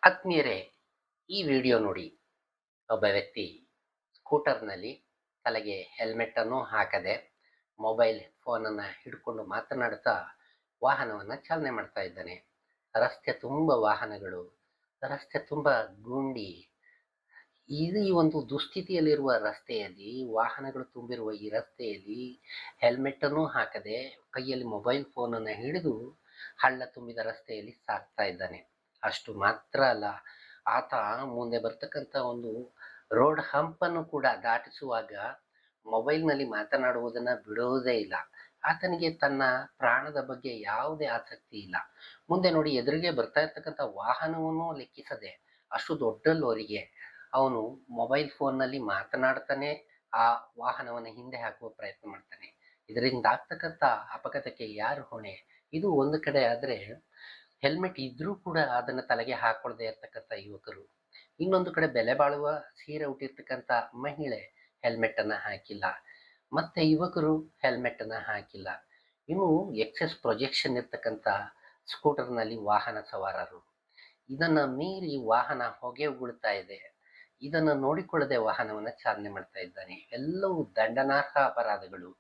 ಆತ್ಮೀಯರೇ, ಈ ವಿಡಿಯೋ ನೋಡಿ. ಒಬ್ಬ ವ್ಯಕ್ತಿ ಸ್ಕೂಟರ್ನಲ್ಲಿ ತಲೆಗೆ ಹೆಲ್ಮೆಟ್ ಅನ್ನು ಹಾಕದೆ ಮೊಬೈಲ್ ಫೋನನ್ನು ಹಿಡ್ಕೊಂಡು ಮಾತನಾಡುತ್ತಾ ವಾಹನವನ್ನು ಚಾಲನೆ ಮಾಡ್ತಾ ಇದ್ದಾನೆ. ರಸ್ತೆ ತುಂಬ ವಾಹನಗಳು, ರಸ್ತೆ ತುಂಬ ಗುಂಡಿ. ಈ ಒಂದು ದುಸ್ಥಿತಿಯಲ್ಲಿರುವ ರಸ್ತೆಯಲ್ಲಿ, ವಾಹನಗಳು ತುಂಬಿರುವ ಈ ರಸ್ತೆಯಲ್ಲಿ ಹೆಲ್ಮೆಟ್ ಅನ್ನು ಹಾಕದೆ ಕೈಯಲ್ಲಿ ಮೊಬೈಲ್ ಫೋನನ್ನು ಹಿಡಿದು ಹಳ್ಳ ತುಂಬಿದ ರಸ್ತೆಯಲ್ಲಿ ಸಾಗ್ತಾ ಇದ್ದಾನೆ. ಅಷ್ಟು ಮಾತ್ರ ಅಲ್ಲ, ಆತ ಮುಂದೆ ಬರ್ತಕ್ಕಂಥ ಒಂದು ರೋಡ್ ಹಂಪನ್ನು ಕೂಡ ದಾಟಿಸುವಾಗ ಮೊಬೈಲ್ನಲ್ಲಿ ಮಾತನಾಡುವುದನ್ನು ಬಿಡುವುದೇ ಇಲ್ಲ. ಆತನಿಗೆ ತನ್ನ ಪ್ರಾಣದ ಬಗ್ಗೆ ಯಾವುದೇ ಆಸಕ್ತಿ ಇಲ್ಲ. ಮುಂದೆ ನೋಡಿ, ಎದುರಿಗೆ ಬರ್ತಾ ಇರ್ತಕ್ಕಂಥ ವಾಹನವನ್ನು ಲೆಕ್ಕಿಸದೆ ಅಷ್ಟು ದೊಡ್ಡ ಲೋರಿಗೆ ಅವನು ಮೊಬೈಲ್ ಫೋನ್ನಲ್ಲಿ ಮಾತನಾಡ್ತಾನೆ ಆ ವಾಹನವನ್ನು ಹಿಂದೆ ಹಾಕುವ ಪ್ರಯತ್ನ ಮಾಡ್ತಾನೆ. ಇದರಿಂದ ಆಗ್ತಕ್ಕಂಥ ಅಪಘಾತಕ್ಕೆ ಯಾರು ಹೊಣೆ? ಇದು ಒಂದು ಕಡೆ ಆದರೆ, ಹೆಲ್ಮೆಟ್ ಇದ್ರೂ ಕೂಡ ಅದನ್ನು ತಲೆಗೆ ಹಾಕೊಳ್ಳದೆ ಇರ್ತಕ್ಕಂಥ ಯುವಕರು, ಇನ್ನೊಂದು ಕಡೆ ಬೆಲೆ ಬಾಳುವ ಸೀರೆ ಉಟ್ಟಿರ್ತಕ್ಕಂಥ ಮಹಿಳೆ ಹೆಲ್ಮೆಟ್ ಅನ್ನ ಹಾಕಿಲ್ಲ, ಮತ್ತೆ ಯುವಕರು ಹೆಲ್ಮೆಟ್ ಅನ್ನ ಹಾಕಿಲ್ಲ. ಇನ್ನು ಎಕ್ಸೆಸ್ ಪ್ರೊಜೆಕ್ಷನ್ ಇರ್ತಕ್ಕಂಥ ಸ್ಕೂಟರ್ನಲ್ಲಿ ವಾಹನ ಸವಾರರು, ಇದನ್ನ ಮೀರಿ ವಾಹನ ಹೊಗೆ ಉಗುಳ್ತಾ ಇದೆ, ಇದನ್ನು ನೋಡಿಕೊಳ್ಳದೆ ವಾಹನವನ್ನು ಚಾಲನೆ ಮಾಡ್ತಾ ಇದ್ದಾನೆ. ಎಲ್ಲವೂ ದಂಡನಾರ್ಹ ಅಪರಾಧಗಳು.